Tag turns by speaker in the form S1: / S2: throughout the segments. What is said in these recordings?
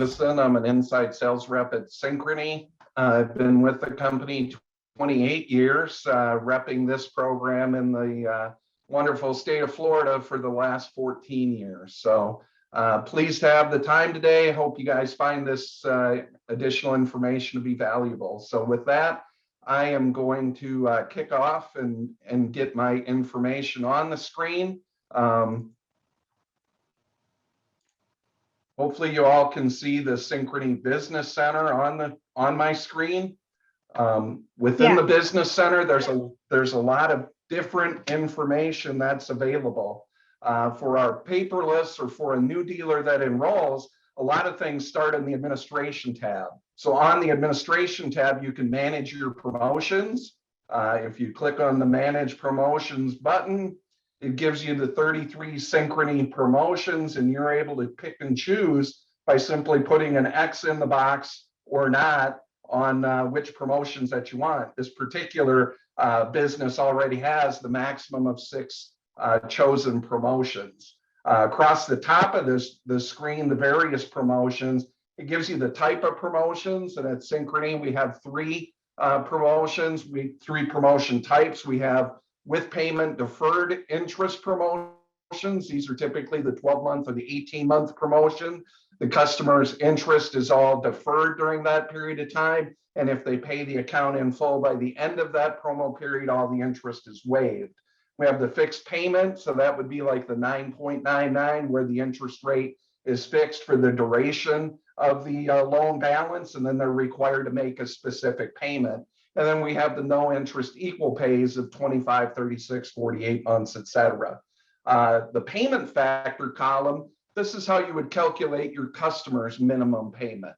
S1: Davison. I'm an inside sales rep at Synchrony. I've been with the company 28 years, repping this program in the wonderful state of Florida for the last 14 years. So pleased to have the time today. Hope you guys find this additional information to be valuable. So with that, I am going to kick off and get my information on the screen. Hopefully you all can see the Synchrony Business Center on my screen. Within the Business Center, there's a lot of different information that's available. For our paperless or for a new dealer that enrolls, a lot of things start in the administration tab. So on the administration tab, you can manage your promotions. If you click on the Manage Promotions button, it gives you the 33 Synchrony promotions, and you're able to pick and choose by simply putting an X in the box or not on which promotions that you want. This particular business already has the maximum of 6 chosen promotions. Across the top of the screen, the various promotions, it gives you the type of promotions, and at Synchrony, we have 3 promotions, 3 promotion types. We have with payment deferred interest promotions. These are typically the 12-month or the 18-month promotion. The customer's interest is all deferred during that period of time. And if they pay the account in full by the end of that promo period, all the interest is waived. We have the fixed payment. So that would be like the 9.99, where the interest rate is fixed for the duration of the loan balance. And then they're required to make a specific payment. And then we have the no interest equal pays of 25, 36, 48 months, etc. The payment factor column, this is how you would calculate your customer's minimum payment.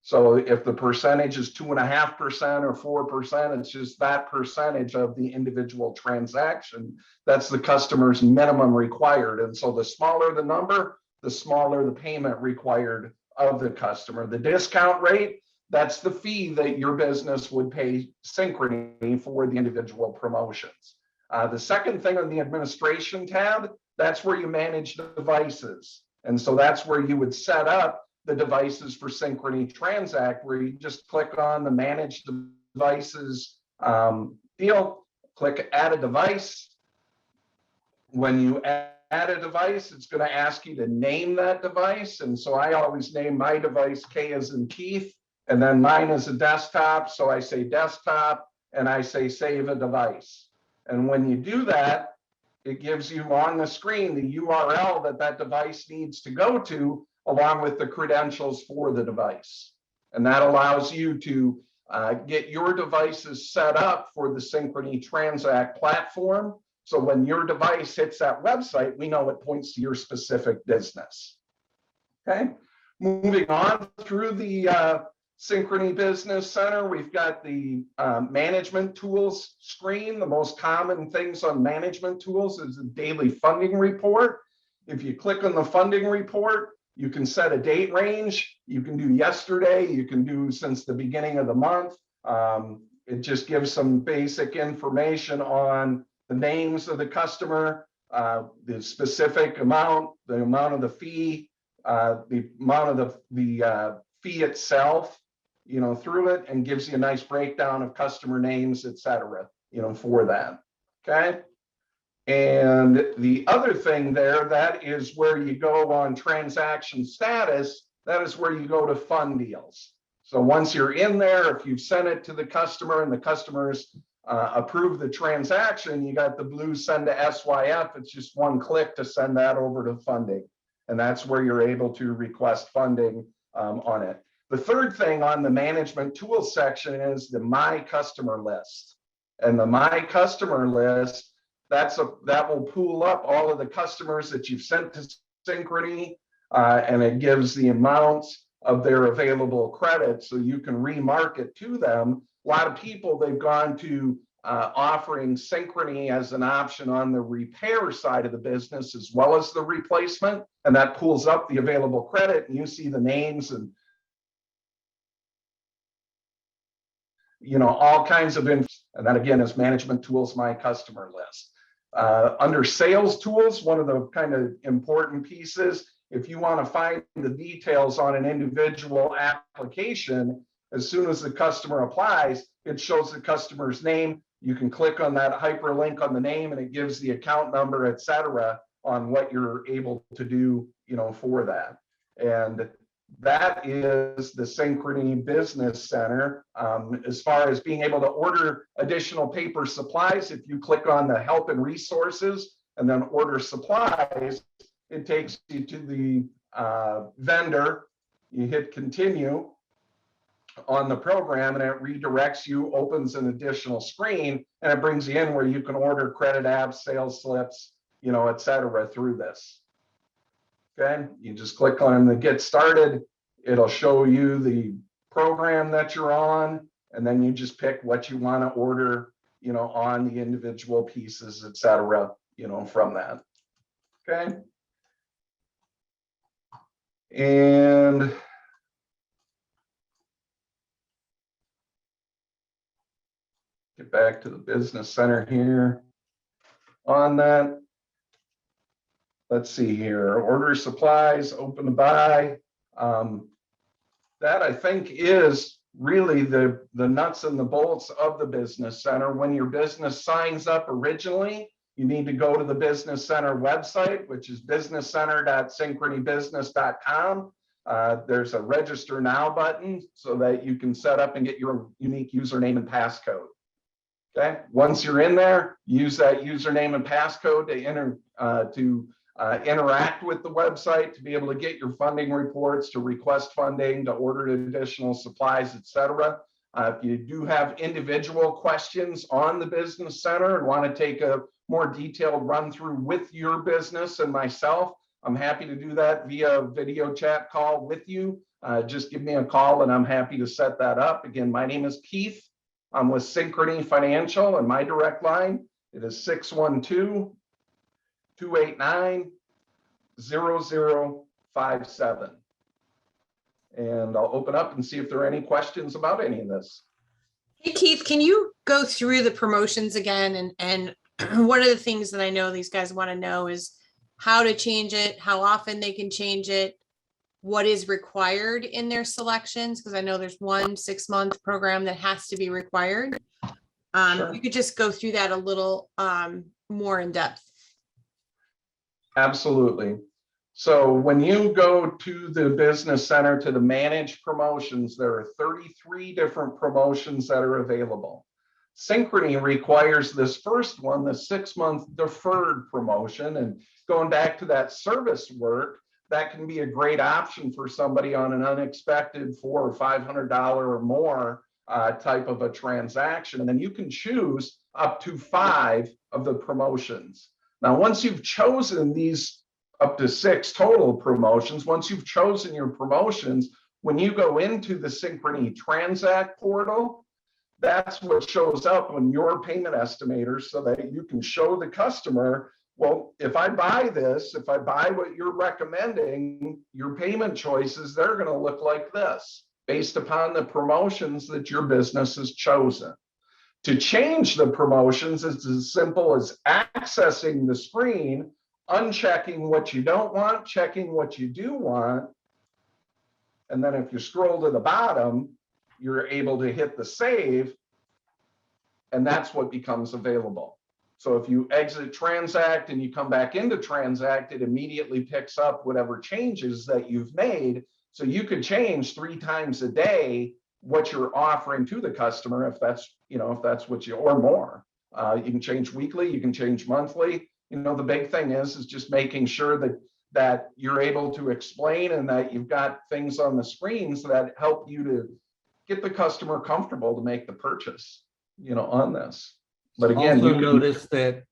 S1: So if the percentage is 2.5% or 4%, it's just that percentage of the individual transaction. That's the customer's minimum required. And so the smaller the number, the smaller the payment required of the customer. The discount rate, that's the fee that your business would pay Synchrony for the individual promotions. The second thing on the administration tab, that's where you manage devices. And so that's where you would set up the devices for Synchrony Transact, where you just click on the Manage Devices deal, click Add a Device. When you add a device, it's going to ask you to name that device. And so I always name my device K as in Keith. And then mine is a desktop, so I say desktop, and I say save a device. And when you do that, it gives you on the screen the URL that device needs to go to, along with the credentials for the device. And that allows you to get your devices set up for the Synchrony Transact platform. So when your device hits that website, we know it points to your specific business. Okay, moving on through the Synchrony Business Center, we've got the management tools screen. The most common things on management tools is a daily funding report. If you click on the funding report, you can set a date range. You can do yesterday. You can do since the beginning of the month. It just gives some basic information on the names of the customer, the specific amount, the amount of the fee, the amount of the fee itself, through it, and gives you a nice breakdown of customer names, etc., for that. Okay. And the other thing there, that is where you go on transaction status. That is where you go to fund deals. So once you're in there, if you've sent it to the customer and the customer's approved the transaction, you got the blue send to SYF. It's just one click to send that over to funding. And that's where you're able to request funding on it. The third thing on the management tools section is the My Customer List. And the My Customer List, that will pull up all of the customers that you've sent to Synchrony, and it gives the amounts of their available credit so you can remarket to them. A lot of people, they've gone to offering Synchrony as an option on the repair side of the business as well as the replacement, and that pulls up the available credit, and you see the names and all kinds of info. And that again is management tools, My Customer List. Under sales tools, one of the kind of important pieces if you want to find the details on an individual application, as soon as the customer applies, it shows the customer's name. You can click on that hyperlink on the name and it gives the account number, et cetera, on what you're able to do, for that. And that is the Synchrony Business Center. As far as being able to order additional paper supplies, if you click on the help and resources and then order supplies, it takes you to the vendor. You hit continue on the program and it redirects you, opens an additional screen, and it brings you in where you can order credit apps, sales slips, et cetera, through this. Okay, you just click on the get started. It'll show you the program that you're on, and then you just pick what you want to order, on the individual pieces, et cetera, from that. Okay. And get back to the business center here on that. Let's see here, order supplies, open to buy. That I think is really the nuts and the bolts of the business center. When your business signs up originally, you need to go to the business center website, which is businesscenter.synchronybusiness.com. There's a register now button so that you can set up and get your unique username and passcode. Okay, once you're in there, use that username and passcode to interact with the website, to be able to get your funding reports, to request funding, to order additional supplies, et cetera. If you do have individual questions on the business center and want to take a more detailed run through with your business and myself, I'm happy to do that via video chat call with you. Just give me a call and I'm happy to set that up. Again, my name is Keith. I'm with Synchrony Financial, and my direct line, it is 612-289-0057. And I'll open up and see if there are any questions about any of this.
S2: Hey, Keith, can you go through the promotions again? And one of the things that I know these guys want to know is how to change it, how often they can change it, what is required in their selections, because I know there's one 6-month program that has to be required.
S1: Sure.
S2: You could just go through that a little more in depth.
S1: Absolutely. So when you go to the business center to the manage promotions, there are 33 different promotions that are available. Synchrony requires this first one, the 6-month deferred promotion, and going back to that service work, that can be a great option for somebody on an unexpected $400 or $500 or more type of a transaction. And then you can choose up to 5 of the promotions. Now, once you've chosen these up to 6 total promotions, once you've chosen your promotions, when you go into the Synchrony Transact portal, that's what shows up on your payment estimators so that you can show the customer, well, if I buy this, if I buy what you're recommending, your payment choices, they're going to look like this based upon the promotions that your business has chosen. To change the promotions, it's as simple as accessing the screen, unchecking what you don't want, checking what you do want. And then if you scroll to the bottom, you're able to hit the save, and that's what becomes available. So if you exit Transact and you come back into Transact, it immediately picks up whatever changes that you've made. So you could change 3 times a day what you're offering to the customer, if that's what you, or more. You can change weekly, you can change monthly. The big thing is just making sure that you're able to explain and that you've got things on the screens that help you to get the customer comfortable to make the purchase, on this. But again,
S3: also
S1: you
S3: notice that,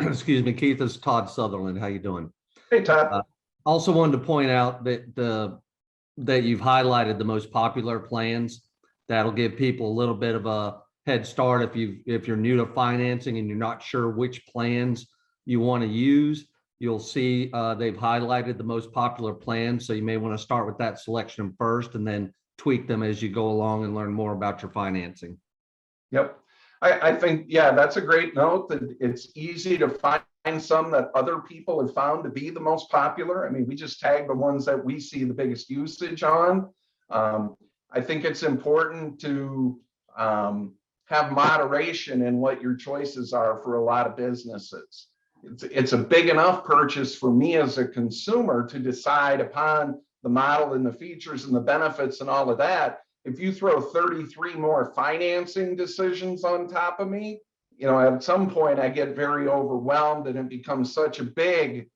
S3: excuse me, Keith, is Todd Sutherland. How you doing?
S1: Hey, Todd.
S3: Also wanted to point out that that you've highlighted the most popular plans. That'll give people a little bit of a head start if you're new to financing and you're not sure which plans you want to use. You'll see they've highlighted the most popular plans, so you may want to start with that selection first and then tweak them as you go along and learn more about your financing.
S1: Yep. I think, yeah, that's a great note, that it's easy to find some that other people have found to be the most popular. I mean, we just tag the ones that we see the biggest usage on. I think it's important to have moderation in what your choices are for a lot of businesses. It's a big enough purchase for me as a consumer to decide upon the model and the features and the benefits and all of that. If you throw 33 more financing decisions on top of me, at some point I get very overwhelmed, and it becomes such a big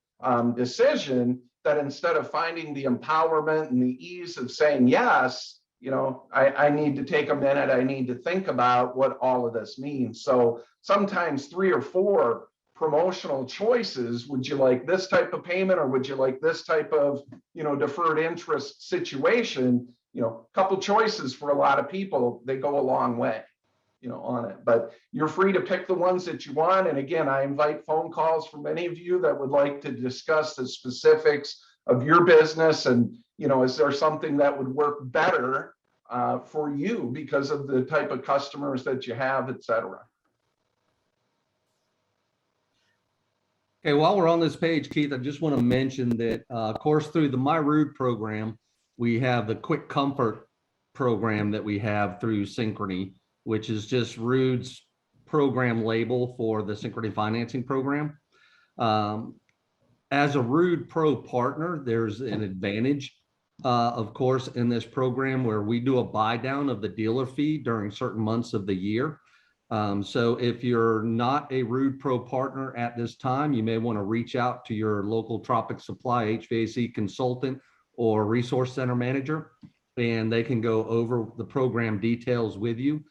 S1: decision that instead of finding the empowerment and the ease of saying yes, I need to take a minute. I need to think about what all of this means. So sometimes 3 or 4 promotional choices. Would you like this type of payment, or would you like this type of, deferred interest situation? Couple choices for a lot of people, they go a long way, on it. But you're free to pick the ones that you want. And again, I invite phone calls from any of you that would like to discuss the specifics of your business. And, is there something that would work better for you because of the type of customers that you have, et cetera.
S3: Okay, while we're on this page, Keith, I just want to mention that, of course, through the My Rood program, we have the Quick Comfort program that we have through Synchrony, which is just Rood's program label for the Synchrony financing program. As a Rood Pro partner, there's an advantage, of course, in this program where we do a buy down of the dealer fee during certain months of the year. So if you're not a Rood Pro partner at this time, you may want to reach out to your local Tropic Supply HVAC consultant or resource center manager, and they can go over the program details with you.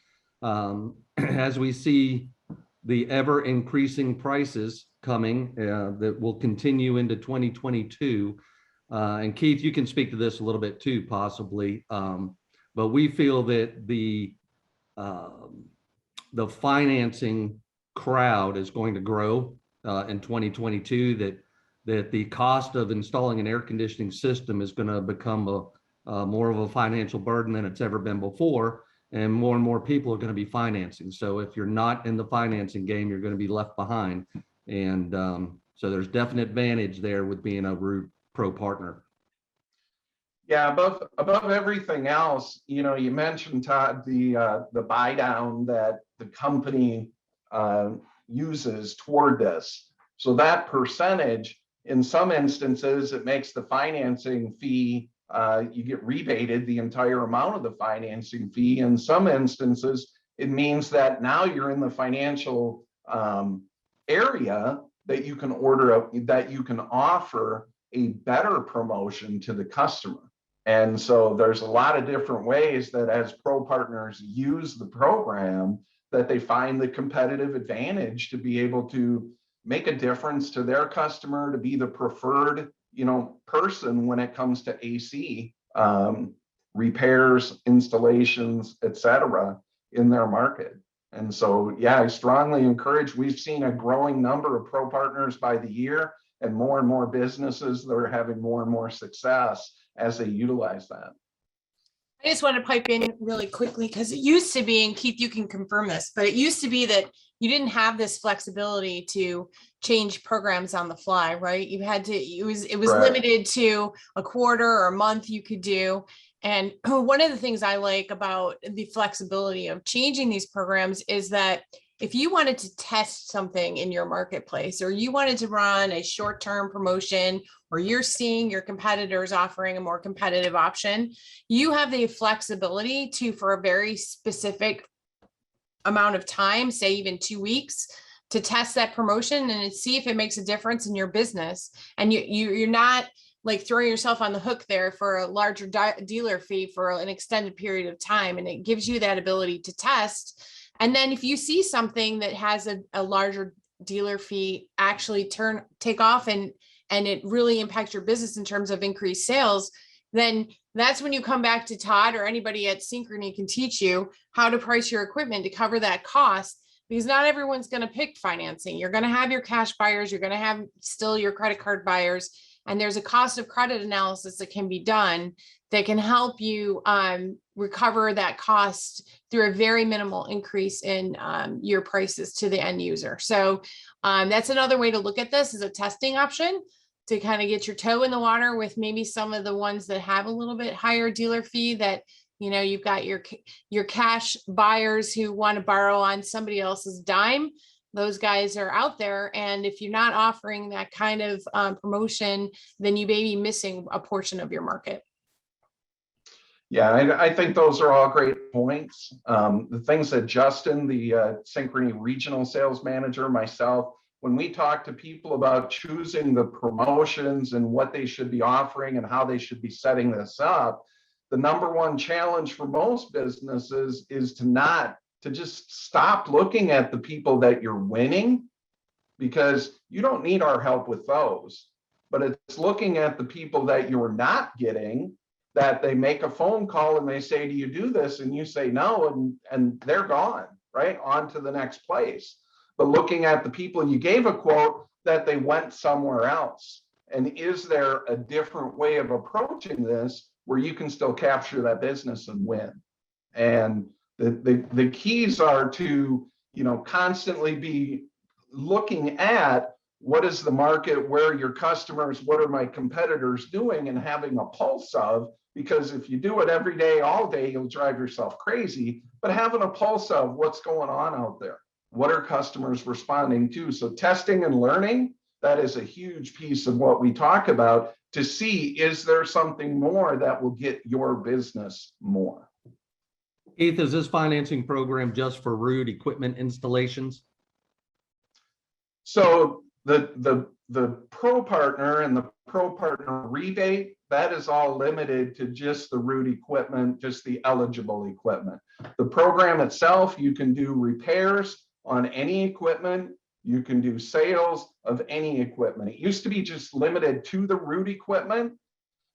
S3: As we see the ever increasing prices coming that will continue into 2022, and Keith, you can speak to this a little bit too, possibly, but we feel that the financing crowd is going to grow in 2022, that the cost of installing an air conditioning system is going to become more of a financial burden than it's ever been before, and more people are going to be financing. So if you're not in the financing game, you're going to be left behind. And so there's definite advantage there with being a Rood Pro partner.
S1: Yeah, above everything else, you mentioned, Todd, the buy down that the company uses toward this. So that percentage, in some instances, it makes the financing fee, you get rebated the entire amount of the financing fee. In some instances, it means that now you're in the financial area that you can offer a better promotion to the customer. And so there's a lot of different ways that as pro partners use the program, that they find the competitive advantage to be able to make a difference to their customer, to be the preferred, person when it comes to AC repairs, installations, et cetera, in their market. And so, yeah, I strongly encourage, we've seen a growing number of pro partners by the year, and more businesses that are having more and more success as they utilize that.
S2: I just want to pipe in really quickly, because it used to be, and Keith, you can confirm this, but it used to be that you didn't have this flexibility to change programs on the fly, right? You had to, it was
S1: Right.
S2: limited to a quarter or a month you could do. And one of the things I like about the flexibility of changing these programs is that if you wanted to test something in your marketplace, or you wanted to run a short-term promotion, or you're seeing your competitors offering a more competitive option, you have the flexibility to, for a very specific amount of time, say even 2 weeks, to test that promotion and see if it makes a difference in your business. And you're not like throwing yourself on the hook there for a larger dealer fee for an extended period of time. And it gives you that ability to test. And then if you see something that has a larger dealer fee actually take off and it really impacts your business in terms of increased sales, then that's when you come back to Todd, or anybody at Synchrony can teach you how to price your equipment to cover that cost, because not everyone's going to pick financing. You're going to have your cash buyers, you're going to have still your credit card buyers, And there's a cost of credit analysis that can be done that can help you recover that cost through a very minimal increase in your prices to the end user. So that's another way to look at this, as a testing option to kind of get your toe in the water with maybe some of the ones that have a little bit higher dealer fee, that, you know, you've got your cash buyers who want to borrow on somebody else's dime. Those guys are out there. And if you're not offering that kind of promotion, then you may be missing a portion of your market.
S1: Yeah, I think those are all great points. The things that Justin, the Synchrony regional sales manager, myself, when we talk to people about choosing the promotions and what they should be offering and how they should be setting this up, the number one challenge for most businesses is to just stop looking at the people that you're winning, because you don't need our help with those. But it's looking at the people that you're not getting, that they make a phone call and they say, do you do this? And you say no, and they're gone, right? On to the next place. But looking at the people you gave a quote that they went somewhere else. And is there a different way of approaching this where you can still capture that business and win? And the keys are to, you know, constantly be looking at what is the market, where are your customers, what are my competitors doing, and having a pulse of, because if you do it every day, all day, you'll drive yourself crazy, but having a pulse of what's going on out there. What are customers responding to? So testing and learning, that is a huge piece of what we talk about, to see, is there something more that will get your business more?
S3: Keith, is this financing program just for root equipment installations?
S1: So the pro partner and the pro partner rebate, that is all limited to just the root equipment, just the eligible equipment. The program itself, you can do repairs on any equipment. You can do sales of any equipment. It used to be just limited to the root equipment.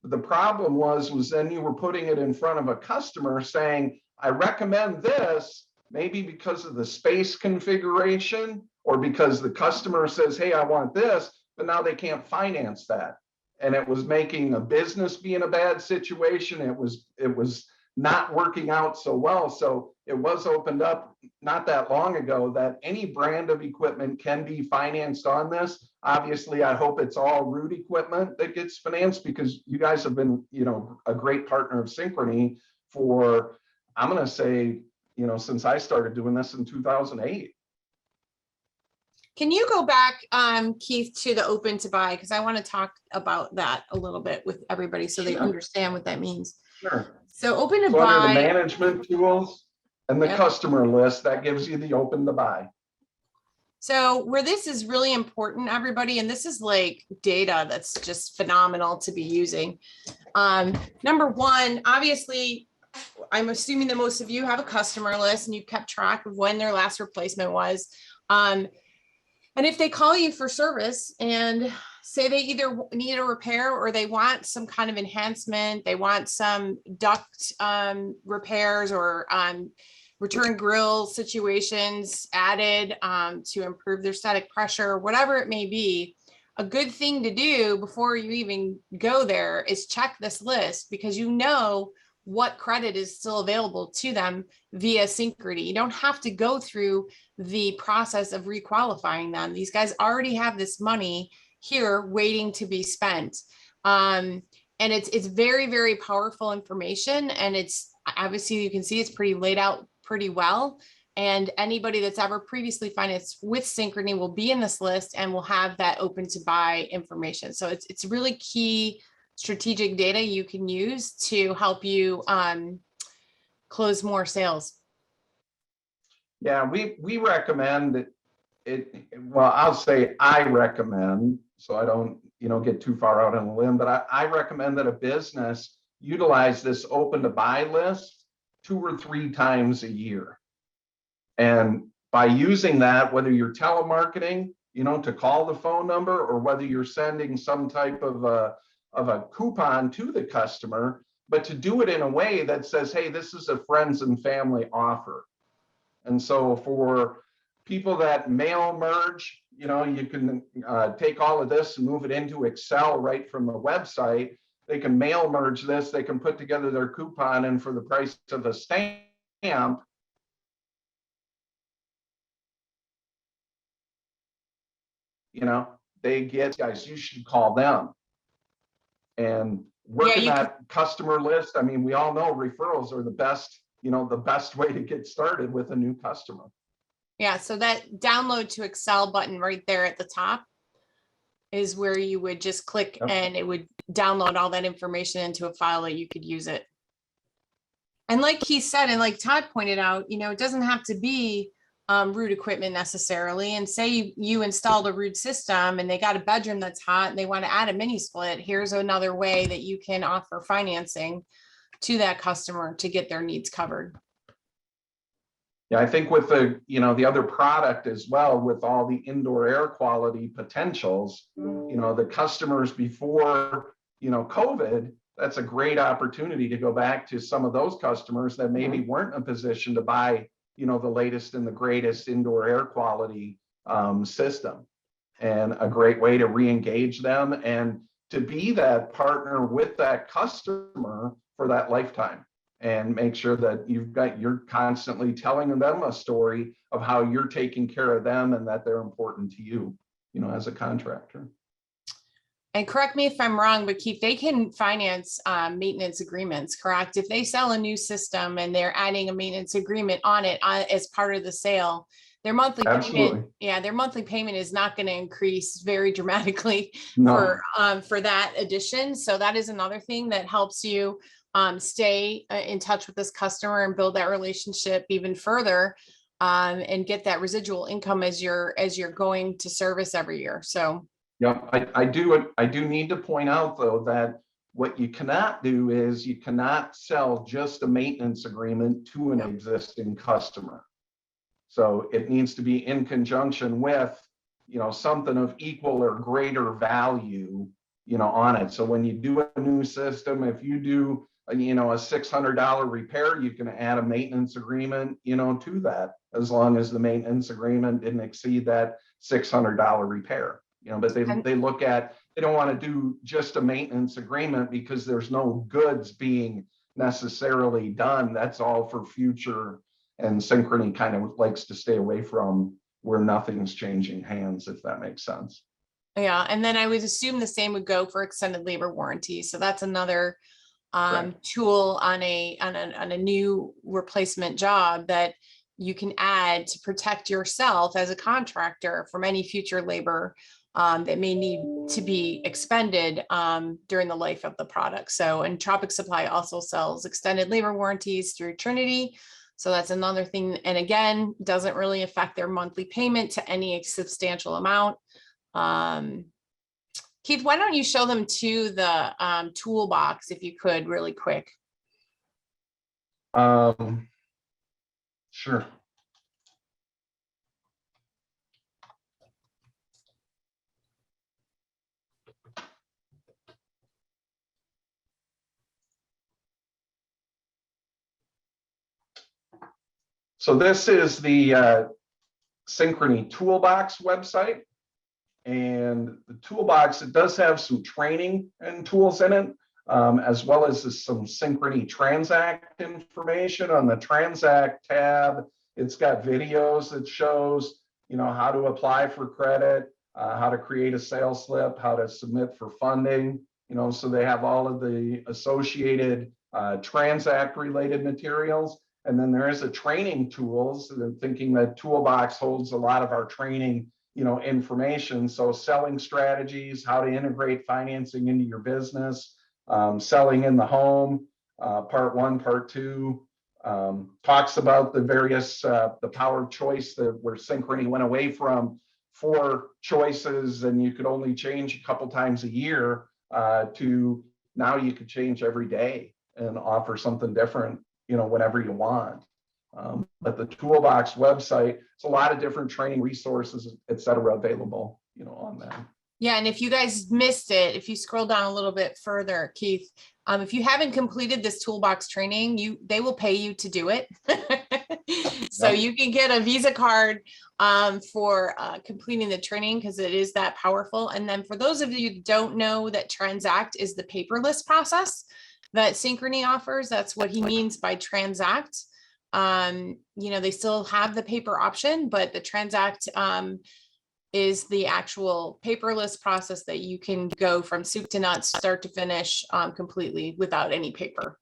S1: But the problem was then you were putting it in front of a customer saying, I recommend this, maybe because of the space configuration or because the customer says, hey, I want this, but now they can't finance that. And it was making a business be in a bad situation. It was not working out so well. So it was opened up not that long ago that any brand of equipment can be financed on this. Obviously, I hope it's all root equipment that gets financed, because you guys have been, you know, a great partner of Synchrony for, I'm going to say, you know, since I started doing this in 2008.
S2: Can you go back, Keith, to the open to buy? Because I want to talk about that a little bit with everybody so they understand what that means.
S1: Sure.
S2: So open to
S1: So under the
S2: buy.
S1: management tools and the
S2: Yep.
S1: customer list, that gives you the open to buy.
S2: So where this is really important, everybody, and this is like data that's just phenomenal to be using. Number one, obviously, I'm assuming that most of you have a customer list and you kept track of when their last replacement was. And if they call you for service and say they either need a repair or they want some kind of enhancement, they want some duct repairs or return grill situations added to improve their static pressure, whatever it may be, a good thing to do before you even go there is check this list, because you know what credit is still available to them via Synchrony. You don't have to go through the process of requalifying them. These guys already have this money here waiting to be spent. And it's very, very powerful information. And it's obviously, you can see it's pretty laid out pretty well. And anybody that's ever previously financed with Synchrony will be in this list and will have that open to buy information. So it's really key strategic data you can use to help you close more sales.
S1: Yeah, we recommend it. Well, I'll say I recommend, so I don't, you know, get too far out on a limb, but I recommend that a business utilize this open to buy list 2 or 3 times a year. And by using that, whether you're telemarketing, you know, to call the phone number, or whether you're sending some type of a coupon to the customer, but to do it in a way that says, hey, this is a friends and family offer. And so for people that mail merge, you know, you can take all of this and move it into Excel right from the website. They can mail merge this, they can put together their coupon, and for the price of a stamp, you know, they get, guys, you should call them. And working that customer list, I mean, we all know referrals are the best, you know, the best way to get started with a new customer.
S2: Yeah, so that download to Excel button right there at the top is where you would just click and it would download all that information into a file that you could use it. And like he said, and like Todd pointed out, you know, it doesn't have to be root equipment necessarily. And say you installed a root system and they got a bedroom that's hot and they want to add a mini split. Here's another way that you can offer financing to that customer to get their needs covered.
S1: Yeah, I think with the, you know, the other product as well, with all the indoor air quality potentials, you know, the customers before, you know, COVID, that's a great opportunity to go back to some of those customers that maybe weren't in a position to buy, you know, the latest and the greatest indoor air quality system. And a great way to re-engage them and to be that partner with that customer for that lifetime. And make sure that you're constantly telling them a story of how you're taking care of them and that they're important to you, you know, as a contractor.
S2: And correct me if I'm wrong, but Keith, they can finance maintenance agreements, correct? If they sell a new system and they're adding a maintenance agreement on it as part of the sale, their monthly payment, their monthly payment is not going to increase very dramatically for that addition. So that is another thing that helps you stay in touch with this customer and build that relationship even further, and get that residual income as you're going to service every year. So
S1: yeah, I do need to point out though that what you cannot do is you cannot sell just a maintenance agreement to an existing customer. So it needs to be in conjunction with, you know, something of equal or greater value, you know, on it. So when you do a new system, if you do, you know, a $600 repair, you can add a maintenance agreement, you know, to that, as long as the maintenance agreement didn't exceed that $600 repair, you know. But they look at, they don't want to do just a maintenance agreement because there's no goods being necessarily done. That's all for future, and Synchrony kind of likes to stay away from where nothing's changing hands, if that makes sense.
S2: Yeah, and then I would assume the same would go for extended labor warranty. So that's another tool on a new replacement job that you can add to protect yourself as a contractor from any future labor that may need to be expended during the life of the product. So, and Tropic Supply also sells extended labor warranties through Trinity. So that's another thing. And again, doesn't really affect their monthly payment to any substantial amount. Keith, why don't you show them to the toolbox if you could, really quick?
S1: Sure. So this is the Synchrony Toolbox website. And the toolbox, it does have some training and tools in it, as well as some Synchrony Transact information. On the Transact tab, it's got videos that shows, you know, how to apply for credit, how to create a sales slip, how to submit for funding, you know, so they have all of the associated Transact related materials. And then there is a training tools, and I'm thinking that Toolbox holds a lot of our training, you know, information. So selling strategies, how to integrate financing into your business, selling in the home, part 1, part 2, talks about the various, the power of choice, where Synchrony went away from 4 choices and you could only change a couple times a year, to now you could change every day and offer something different, you know, whenever you want. But the Toolbox website, it's a lot of different training resources, et cetera, available, you know, on that.
S2: Yeah, and if you guys missed it, if you scroll down a little bit further, Keith, if you haven't completed this Toolbox training, they will pay you to do it. So you can get a Visa card for completing the training, because it is that powerful. And then for those of you who don't know, that Transact is the paperless process that Synchrony offers. That's what he means by Transact. They still have the paper option, but the Transact is the actual paperless process that you can go from soup to nuts, start to finish, completely without any paper.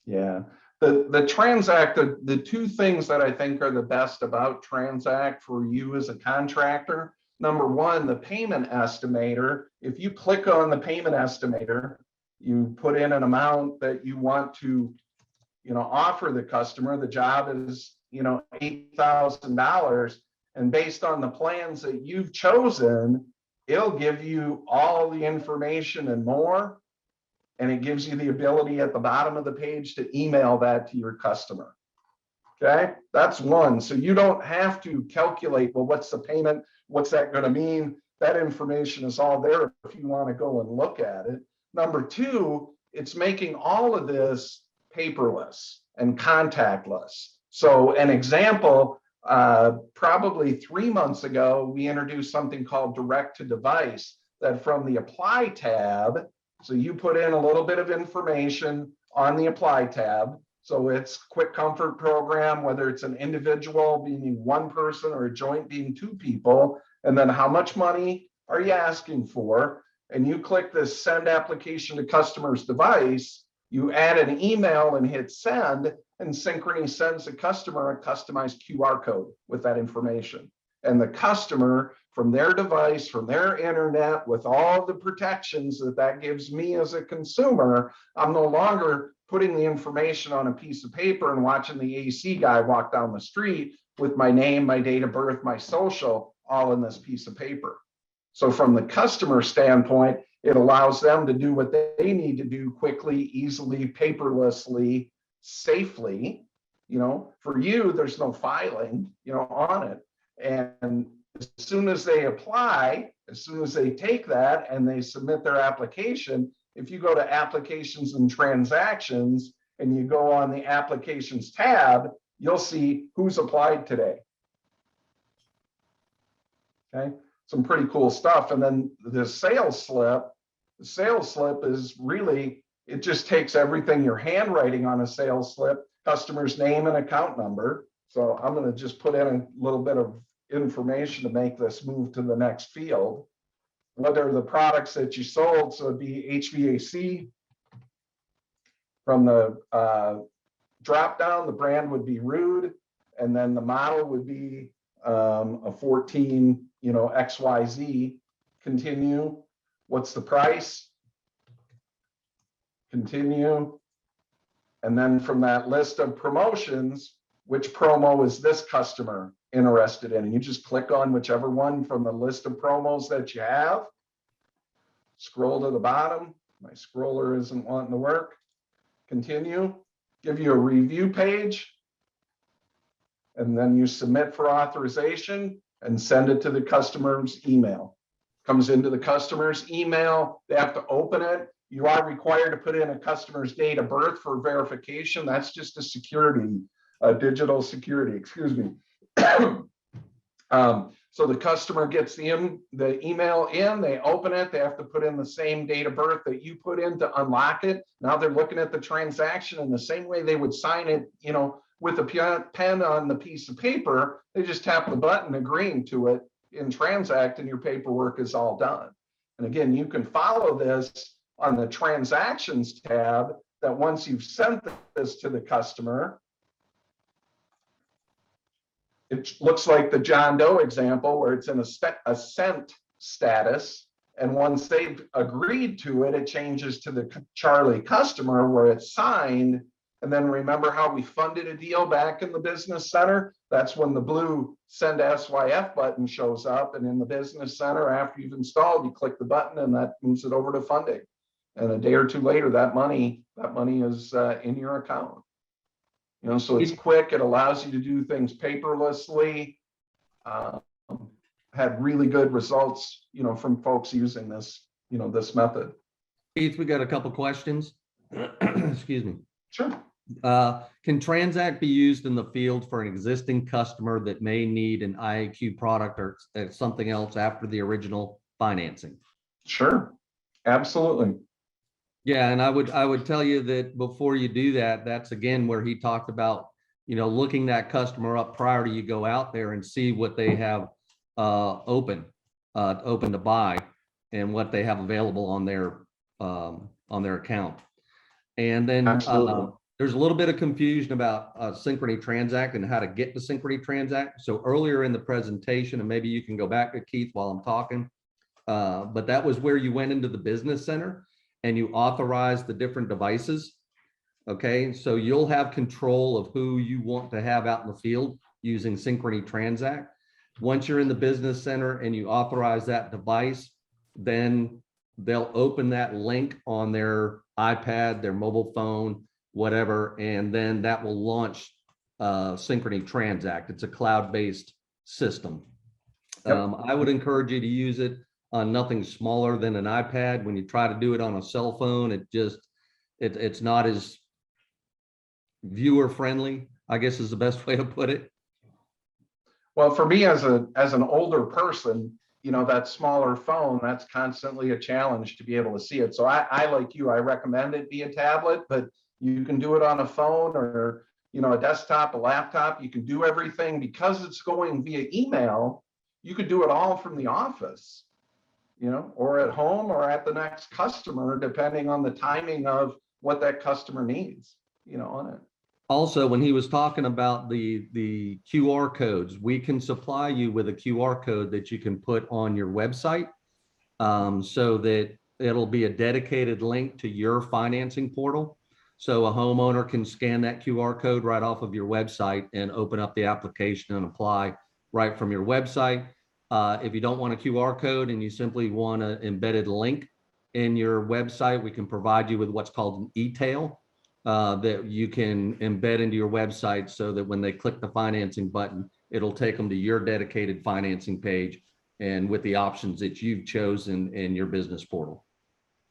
S1: Yeah, the Transact, the two things that I think are the best about Transact for you as a contractor. Number one, the payment estimator. If you click on the payment estimator, you put in an amount that you want to, offer the customer. The job is, $8,000. And based on the plans that you've chosen, it'll give you all the information and more. And it gives you the ability at the bottom of the page to email that to your customer. Okay, that's one. So you don't have to calculate, well, what's the payment? What's that going to mean? That information is all there if you want to go and look at it. Number two, it's making all of this paperless and contactless. So an example, probably 3 months ago, we introduced something called direct to device, that from the apply tab, so you put in a little bit of information on the apply tab. So it's quick comfort program, whether it's an individual being one person or a joint being two people, and then how much money are you asking for? And you click this send application to customer's device, you add an email and hit send, and Synchrony sends the customer a customized QR code with that information. And the customer, from their device, from their internet, with all the protections that gives me as a consumer, I'm no longer putting the information on a piece of paper and watching the AC guy walk down the street with my name, my date of birth, my social, all in this piece of paper. So from the customer standpoint, it allows them to do what they need to do quickly, easily, paperlessly, safely. For you, there's no filing, on it. And as soon as they apply, as soon as they take that and they submit their application, if you go to applications and transactions and you go on the applications tab, you'll see who's applied today. Okay, some pretty cool stuff. And then the sales slip is really, it just takes everything you're handwriting on a sales slip, customer's name and account number. So I'm going to just put in a little bit of information to make this move to the next field. What are the products that you sold? So it'd be HVAC. From the drop down, the brand would be Rude, and then the model would be a 14, XYZ. Continue. What's the price? Continue. And then from that list of promotions, which promo is this customer interested in? And you just click on whichever one from the list of promos that you have. Scroll to the bottom. My scroller isn't wanting to work. Continue. Give you a review page. And then you submit for authorization and send it to the customer's email. Comes into the customer's email. They have to open it. You are required to put in a customer's date of birth for verification. That's just a security, digital security, excuse me. So the customer gets the email in, they open it, they have to put in the same date of birth that you put in to unlock it. Now they're looking at the transaction in the same way they would sign it, with a pen on the piece of paper. They just tap the button agreeing to it in Transact and your paperwork is all done. And again, you can follow this on the transactions tab, that once you've sent this to the customer, it looks like the John Doe example where it's in a sent status. And once they've agreed to it, it changes to the Charlie customer where it's signed. And then remember how we funded a deal back in the business center? That's when the blue send SYF button shows up. And in the business center, after you've installed, you click the button and that moves it over to funding. And a day or two later, that money is in your account. So it's quick. It allows you to do things paperlessly. Had really good results, from folks using this, this method.
S3: Keith, we got a couple questions. Excuse me.
S1: Sure.
S3: Can Transact be used in the field for an existing customer that may need an IAQ product or something else after the original financing?
S1: Sure, absolutely.
S3: Yeah, and I would tell you that before you do that, that's again where he talked about, looking that customer up prior to you go out there and see what they have open to buy and what they have available on their account. And then
S1: Absolutely.
S3: there's a little bit of confusion about Synchrony Transact and how to get to Synchrony Transact. So earlier in the presentation, and maybe you can go back to Keith while I'm talking, but that was where you went into the business center and you authorize the different devices. Okay, so you'll have control of who you want to have out in the field using Synchrony Transact. Once you're in the business center and you authorize that device, then they'll open that link on their iPad, their mobile phone, whatever, and then that will launch Synchrony Transact. It's a cloud-based system.
S1: Yep.
S3: I would encourage you to use it on nothing smaller than an iPad. When you try to do it on a cell phone, it's not as viewer friendly, I guess is the best way to put it.
S1: Well, for me as an older person, that smaller phone, that's constantly a challenge to be able to see it. So I like you, I recommend it be a tablet, but you can do it on a phone or, a desktop, a laptop. You can do everything because it's going via email. You could do it all from the office, or at home or at the next customer, depending on the timing of what that customer needs, on it.
S3: Also, when he was talking about the QR codes, we can supply you with a QR code that you can put on your website so that it'll be a dedicated link to your financing portal. So a homeowner can scan that QR code right off of your website and open up the application and apply right from your website. If you don't want a QR code and you simply want an embedded link in your website, we can provide you with what's called an e-tail that you can embed into your website so that when they click the financing button, it'll take them to your dedicated financing page and with the options that you've chosen in your business portal.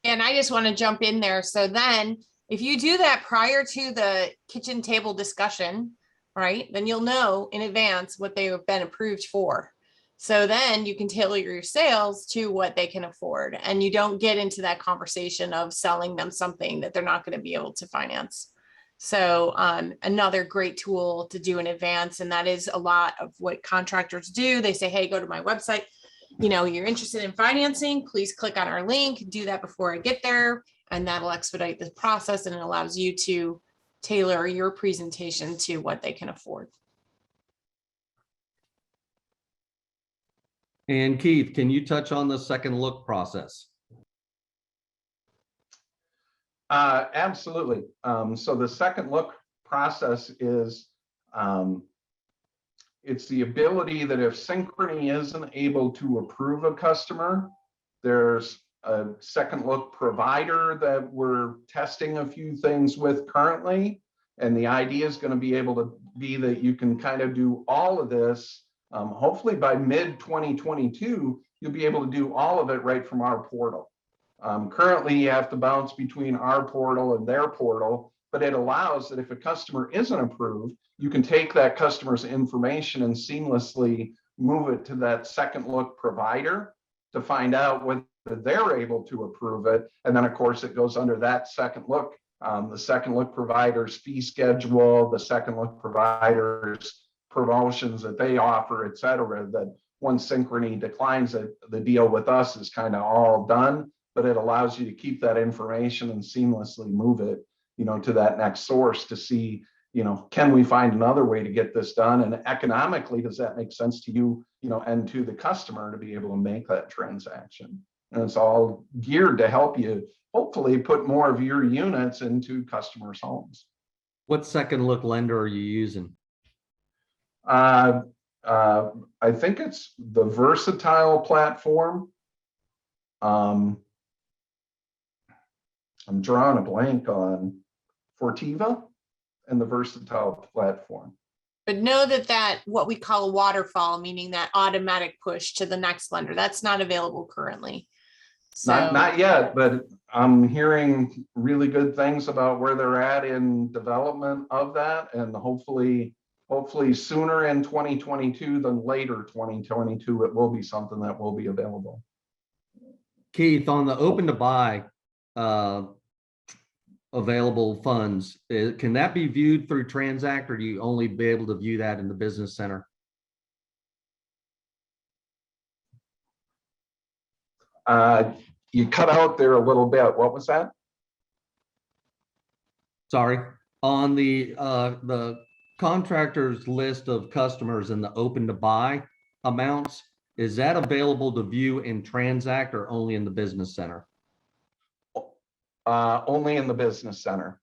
S2: And I just want to jump in there. So then if you do that prior to the kitchen table discussion, right, then you'll know in advance what they have been approved for. So then you can tailor your sales to what they can afford. And you don't get into that conversation of selling them something that they're not going to be able to finance. So another great tool to do in advance. And that is a lot of what contractors do. They say, hey, go to my website. You're interested in financing, please click on our link, do that before I get there. And that'll expedite the process and it allows you to tailor your presentation to what they can afford.
S3: And Keith, can you touch on the second look process?
S1: Absolutely. So the second look process is, it's the ability that if Synchrony isn't able to approve a customer, there's a second look provider that we're testing a few things with currently. And the idea is going to be able to be that you can kind of do all of this. Hopefully by mid 2022, you'll be able to do all of it right from our portal. Currently, you have to bounce between our portal and their portal, but it allows that if a customer isn't approved, you can take that customer's information and seamlessly move it to that second look provider to find out whether they're able to approve it. And then, of course, it goes under that second look, the second look provider's fee schedule, the second look provider's promotions that they offer, et cetera, that once Synchrony declines it, the deal with us is kind of all done, but it allows you to keep that information and seamlessly move it, to that next source to see, can we find another way to get this done? And economically, does that make sense to you, and to the customer to be able to make that transaction? And it's all geared to help you hopefully put more of your units into customers' homes.
S3: What second look lender are you using?
S1: I think it's the Versatile platform. I'm drawing a blank on Fortiva and the Versatile platform.
S2: But know that what we call a waterfall, meaning that automatic push to the next lender, that's not available currently. So
S1: Not yet, but I'm hearing really good things about where they're at in development of that, and hopefully sooner in 2022 than later 2022, it will be something that will be available.
S3: Keith, on the open to buy available funds, can that be viewed through Transact, or do you only be able to view that in the business center?
S1: You cut out there a little bit. What was that?
S3: Sorry, on the contractor's list of customers and the open to buy amounts, is that available to view in Transact or only in the business center?
S1: Only in the business center.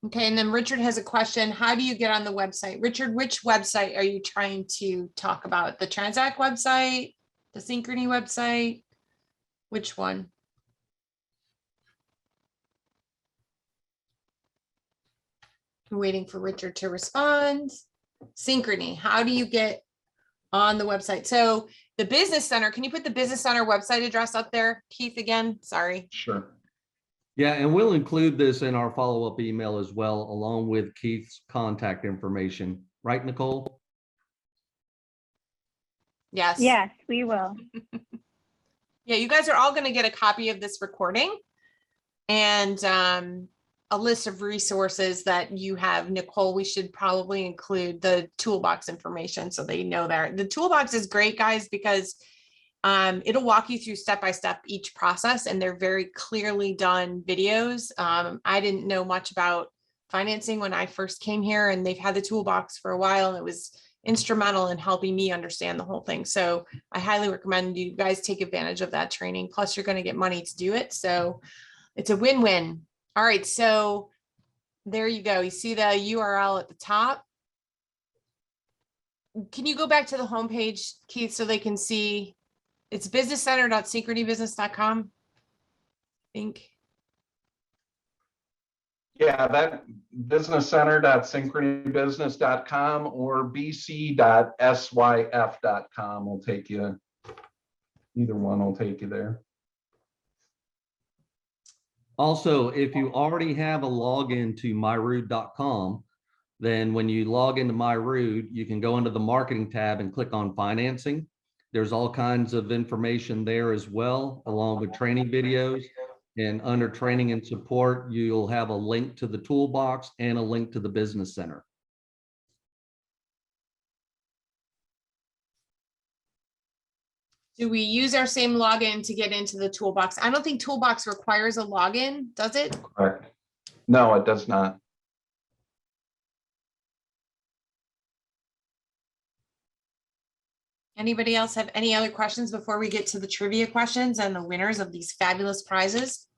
S2: okay, and then Richard has a question. How do you get on the website? Richard, which website are you trying to talk about? The Transact website, the Synchrony website? Which one? I'm waiting for Richard to respond. Synchrony, how do you get on the website? So the business center, can you put the business center website address up there, Keith, again? Sorry.
S1: Sure.
S3: Yeah, and we'll include this in our follow-up email as well, along with Keith's contact information. Right, Nicole?
S2: Yes.
S4: Yes, we will.
S2: Yeah, you guys are all going to get a copy of this recording and a list of resources that you have. Nicole, we should probably include the toolbox information so they know that. The toolbox is great, guys, because it'll walk you through step by step each process, and they're very clearly done videos. I didn't know much about financing when I first came here, and they've had the toolbox for a while, and it was instrumental in helping me understand the whole thing. So I highly recommend you guys take advantage of that training. Plus, you're going to get money to do it. So it's a win-win. All right. So there you go. You see the URL at the top. Can you go back to the homepage, Keith, so they can see? It's businesscenter.synchronybusiness.com, I think.
S1: Yeah, that businesscenter.synchronybusiness.com or bc.syf.com will take you. Either one will take you there.
S3: Also, if you already have a login to myrood.com, then when you log into MyRood, you can go into the marketing tab and click on financing. There's all kinds of information there as well, along with training videos. And under training and support, you'll have a link to the toolbox and a link to the business center.
S2: Do we use our same login to get into the toolbox? I don't think toolbox requires a login, does it?
S1: Correct. No, it does not.
S2: Anybody else have any other questions before we get to the trivia questions and the winners of these fabulous prizes?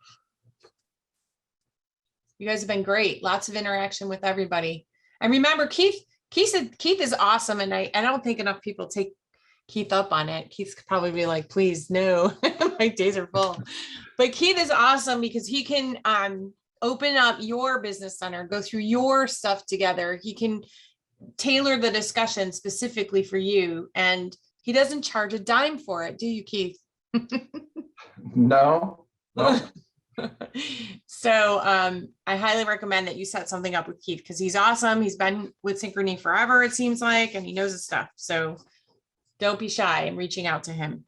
S2: You guys have been great. Lots of interaction with everybody. And remember, Keith is awesome. And I don't think enough people take Keith up on it. Keith could probably be like, please, no, my days are full. But Keith is awesome because he can open up your business center, go through your stuff together. He can tailor the discussion specifically for you. And he doesn't charge a dime for it, do you, Keith?
S1: No.
S2: So I highly recommend that you set something up with Keith because he's awesome. He's been with Synchrony forever, it seems like, and he knows his stuff. So don't be shy in reaching out to him.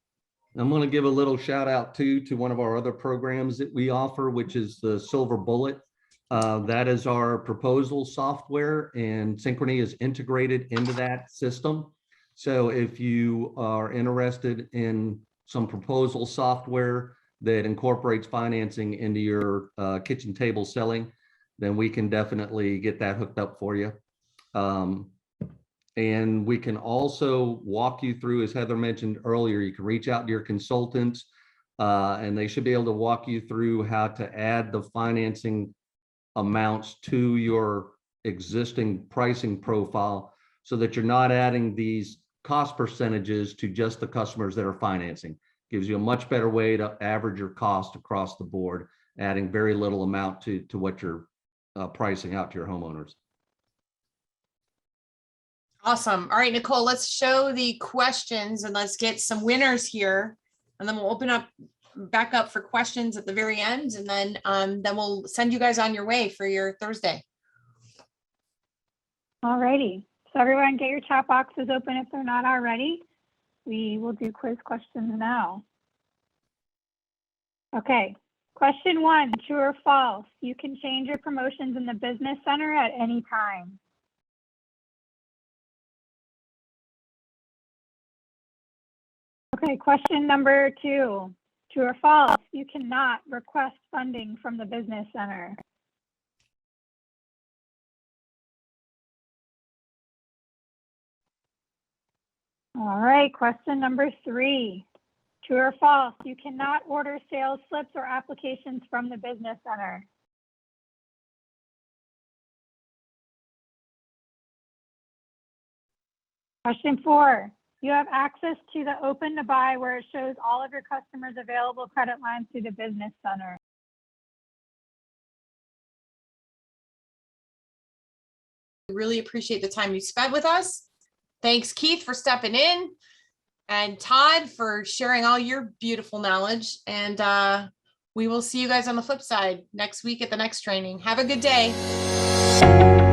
S3: I'm going to give a little shout out to one of our other programs that we offer, which is the Silver Bullet. That is our proposal software, and Synchrony is integrated into that system. So if you are interested in some proposal software that incorporates financing into your kitchen table selling, then we can definitely get that hooked up for you. And we can also walk you through, as Heather mentioned earlier, you can reach out to your consultants and they should be able to walk you through how to add the financing amounts to your existing pricing profile so that you're not adding these cost percentages to just the customers that are financing. Gives you a much better way to average your cost across the board, adding very little amount to what you're pricing out to your homeowners.
S2: Awesome. All right, Nicole, let's show the questions and let's get some winners here. And then we'll open up back up for questions at the very end. And then we'll send you guys on your way for your Thursday.
S4: All righty. So everyone get your chat boxes open if they're not already. We will do quiz questions now. Okay. Question 1, true or false? You can change your promotions in the business center at any time. Okay, question number 2, true or false? You cannot request funding from the business center. All right, question number 3. True or false? You cannot order sales slips or applications from the business center. Question 4. You have access to the open to buy where it shows all of your customers' available credit lines through the business center.
S2: We really appreciate the time you spent with us. Thanks, Keith, for stepping in. And Todd for sharing all your beautiful knowledge. And we will see you guys on the flip side next week at the next training. Have a good day.